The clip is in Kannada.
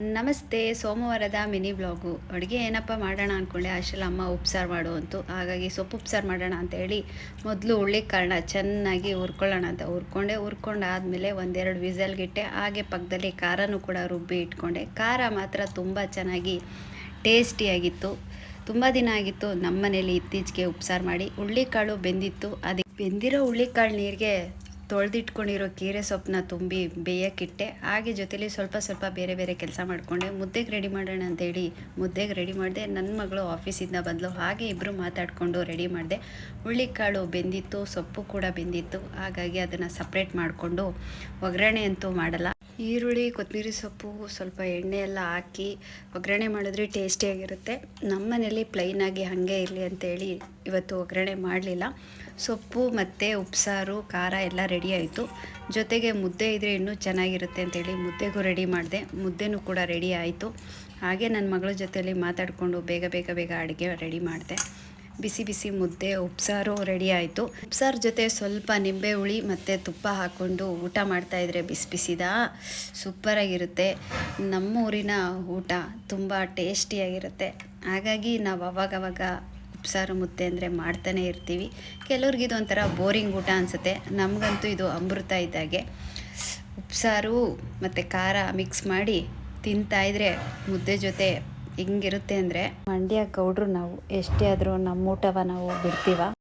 ನಮಸ್ತೆ. ಸೋಮವಾರದ ಮಿನಿ ಬ್ಲಾಗು. ಅಡುಗೆ ಏನಪ್ಪ ಮಾಡೋಣ ಅಂದ್ಕೊಂಡೆ, ಅಷ್ಟರಲ್ಲಿ ಅಮ್ಮ ಉಪ್ಸಾರು ಮಾಡು ಅಂತು. ಹಾಗಾಗಿ ಸೊಪ್ಪು ಉಪ್ಸಾರು ಮಾಡೋಣ ಅಂತೇಳಿ ಮೊದಲು ಹುಳ್ಳಿಕಾಳನ್ನ ಚೆನ್ನಾಗಿ ಹುರ್ಕೊಳ್ಳೋಣ ಅಂತ ಹುರ್ಕೊಂಡಾದಮೇಲೆ ಒಂದೆರಡು ವಿಸಲ್ಗಿಟ್ಟೆ. ಹಾಗೆ ಪಕ್ಕದಲ್ಲಿ ಖಾರನೂ ಕೂಡ ರುಬ್ಬಿ ಇಟ್ಕೊಂಡೆ. ಖಾರ ಮಾತ್ರ ತುಂಬ ಚೆನ್ನಾಗಿ ಟೇಸ್ಟಿಯಾಗಿತ್ತು. ತುಂಬ ದಿನ ಆಗಿತ್ತು ನಮ್ಮ ಮನೇಲಿ ಇತ್ತೀಚೆಗೆ ಉಪ್ಸಾರು ಮಾಡಿ. ಹುಳ್ಳಿಕಾಳು ಬೆಂದಿತ್ತು. ಅದಕ್ಕೆ ಬೆಂದಿರೋ ಹುಳ್ಳಿಕಾಳು ನೀರಿಗೆ ತೊಳೆದಿಟ್ಕೊಂಡಿರೋ ಕೀರೆ ಸೊಪ್ಪನ್ನ ತುಂಬಿ ಬೇಯಕ್ಕಿಟ್ಟೆ. ಹಾಗೆ ಜೊತೆಲಿ ಸ್ವಲ್ಪ ಬೇರೆ ಬೇರೆ ಕೆಲಸ ಮಾಡಿಕೊಂಡೆ. ಮುದ್ದೆಗೆ ರೆಡಿ ಮಾಡೋಣ ಅಂತೇಳಿ ಮುದ್ದೆಗೆ ರೆಡಿ ಮಾಡಿದೆ. ನನ್ನ ಮಗಳು ಆಫೀಸಿಂದ ಬಂದಳು. ಹಾಗೆ ಇಬ್ಬರು ಮಾತಾಡಿಕೊಂಡು ರೆಡಿ ಮಾಡಿದೆ. ಹುಳ್ಳಿಕಾಳು ಬೆಂದಿತ್ತು, ಸೊಪ್ಪು ಕೂಡ ಬೆಂದಿತ್ತು. ಹಾಗಾಗಿ ಅದನ್ನು ಸಪ್ರೇಟ್ ಮಾಡಿಕೊಂಡು ಒಗ್ಗರಣೆ ಅಂತೂ ಮಾಡಲ್ಲ. ಈರುಳ್ಳಿ, ಕೊತ್ತಂಬರಿ ಸೊಪ್ಪು, ಸ್ವಲ್ಪ ಎಣ್ಣೆ ಎಲ್ಲ ಹಾಕಿ ಒಗ್ಗರಣೆ ಮಾಡಿದ್ರೆ ಟೇಸ್ಟಿಯಾಗಿರುತ್ತೆ. ನಮ್ಮ ಮನೇಲಿ ಪ್ಲೈನಾಗಿ ಹಾಗೆ ಇರಲಿ ಅಂತೇಳಿ ಇವತ್ತು ಒಗ್ಗರಣೆ ಮಾಡಲಿಲ್ಲ. ಸೊಪ್ಪು ಮತ್ತು ಉಪ್ಸಾರು, ಖಾರ ಎಲ್ಲ ರೆಡಿ ಆಯಿತು. ಜೊತೆಗೆ ಮುದ್ದೆ ಇದ್ದರೆ ಇನ್ನೂ ಚೆನ್ನಾಗಿರುತ್ತೆ ಅಂತೇಳಿ ಮುದ್ದೆಗೂ ರೆಡಿ ಮಾಡಿದೆ. ಮುದ್ದೆನೂ ಕೂಡ ರೆಡಿ ಆಯಿತು. ಹಾಗೆ ನನ್ನ ಮಗಳ ಜೊತೆಯಲ್ಲಿ ಮಾತಾಡಿಕೊಂಡು ಬೇಗ ಅಡುಗೆ ರೆಡಿ ಮಾಡಿದೆ. ಬಿಸಿ ಮುದ್ದೆ, ಉಪ್ಸಾರು ರೆಡಿ ಆಯಿತು. ಉಪ್ಸಾರು ಜೊತೆ ಸ್ವಲ್ಪ ನಿಂಬೆ ಹುಳಿ ಮತ್ತು ತುಪ್ಪ ಹಾಕ್ಕೊಂಡು ಊಟ ಮಾಡ್ತಾಯಿದ್ರೆ ಬಿಸಿದ ಸೂಪರಾಗಿರುತ್ತೆ. ನಮ್ಮೂರಿನ ಊಟ ತುಂಬ ಟೇಸ್ಟಿಯಾಗಿರುತ್ತೆ. ಹಾಗಾಗಿ ನಾವು ಅವಾಗವಾಗ ಉಪ್ಸಾರು ಮುದ್ದೆ ಅಂದರೆ ಮಾಡ್ತಾನೆ ಇರ್ತೀವಿ. ಕೆಲವ್ರಿಗೆ ಇದು ಒಂಥರ ಬೋರಿಂಗ್ ಊಟ ಅನಿಸುತ್ತೆ. ನಮಗಂತೂ ಇದು ಅಮೃತ ಇದ್ದಾಗೆ. ಉಪ್ಸಾರು ಮತ್ತು ಖಾರ ಮಿಕ್ಸ್ ಮಾಡಿ ತಿಂತಾಯಿದ್ರೆ ಮುದ್ದೆ ಜೊತೆ ಹಿಂಗಿರುತ್ತೆ ಅಂದರೆ ಮಂಡ್ಯ ಗೌಡ್ರು ನಾವು. ಎಷ್ಟೇ ಆದರೂ ನಮ್ಮ ಊಟವ ನಾವು ಬಿಡ್ತೀವ?